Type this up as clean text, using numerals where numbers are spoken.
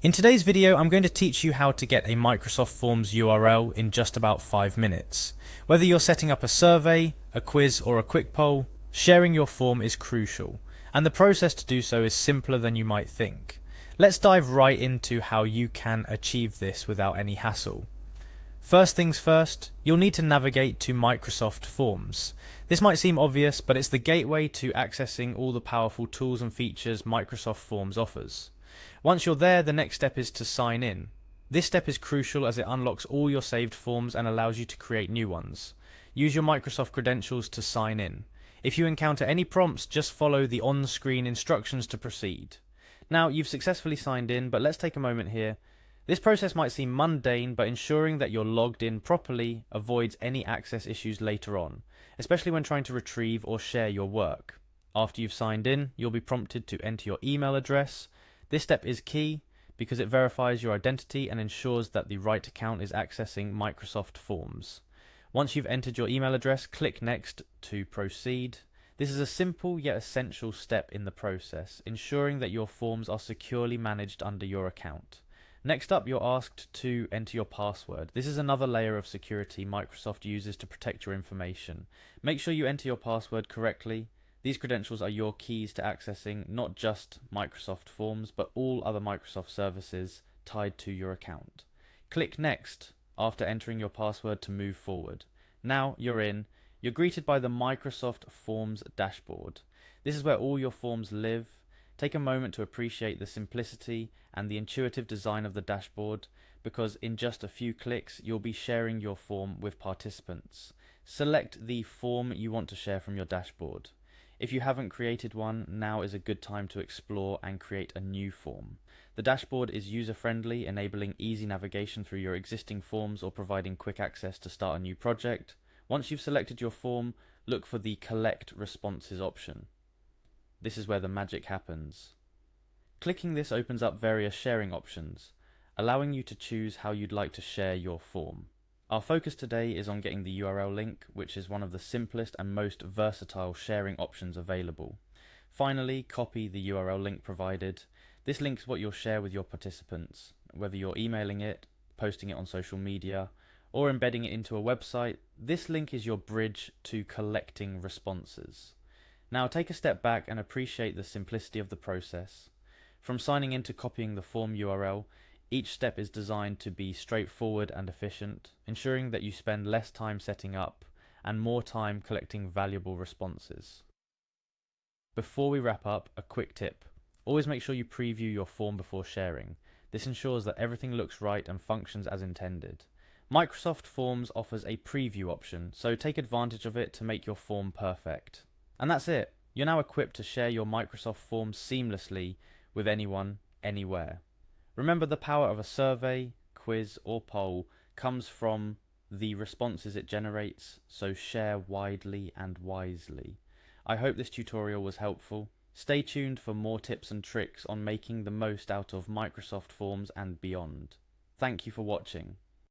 In today's video, I'm going to teach you how to get a Microsoft Forms URL in just about 5 minutes. Whether you're setting up a survey, a quiz, or a quick poll, sharing your form is crucial, and the process to do so is simpler than you might think. Let's dive right into how you can achieve this without any hassle. First things first, you'll need to navigate to Microsoft Forms. This might seem obvious, but it's the gateway to accessing all the powerful tools and features Microsoft Forms offers. Once you're there, the next step is to sign in. This step is crucial as it unlocks all your saved forms and allows you to create new ones. Use your Microsoft credentials to sign in. If you encounter any prompts, just follow the on-screen instructions to proceed. Now, you've successfully signed in, but let's take a moment here. This process might seem mundane, but ensuring that you're logged in properly avoids any access issues later on, especially when trying to retrieve or share your work. After you've signed in, you'll be prompted to enter your email address. This step is key because it verifies your identity and ensures that the right account is accessing Microsoft Forms. Once you've entered your email address, click Next to proceed. This is a simple yet essential step in the process, ensuring that your forms are securely managed under your account. Next up, you're asked to enter your password. This is another layer of security Microsoft uses to protect your information. Make sure you enter your password correctly. These credentials are your keys to accessing not just Microsoft Forms, but all other Microsoft services tied to your account. Click Next after entering your password to move forward. Now you're in. You're greeted by the Microsoft Forms dashboard. This is where all your forms live. Take a moment to appreciate the simplicity and the intuitive design of the dashboard, because in just a few clicks you'll be sharing your form with participants. Select the form you want to share from your dashboard. If you haven't created one, now is a good time to explore and create a new form. The dashboard is user-friendly, enabling easy navigation through your existing forms or providing quick access to start a new project. Once you've selected your form, look for the Collect Responses option. This is where the magic happens. Clicking this opens up various sharing options, allowing you to choose how you'd like to share your form. Our focus today is on getting the URL link, which is one of the simplest and most versatile sharing options available. Finally, copy the URL link provided. This links what you'll share with your participants, whether you're emailing it, posting it on social media, or embedding it into a website. This link is your bridge to collecting responses. Now take a step back and appreciate the simplicity of the process. From signing in to copying the form URL, each step is designed to be straightforward and efficient, ensuring that you spend less time setting up and more time collecting valuable responses. Before we wrap up, a quick tip. Always make sure you preview your form before sharing. This ensures that everything looks right and functions as intended. Microsoft Forms offers a preview option, so take advantage of it to make your form perfect. And that's it. You're now equipped to share your Microsoft Forms seamlessly with anyone, anywhere. Remember, the power of a survey, quiz, or poll comes from the responses it generates, so share widely and wisely. I hope this tutorial was helpful. Stay tuned for more tips and tricks on making the most out of Microsoft Forms and beyond. Thank you for watching.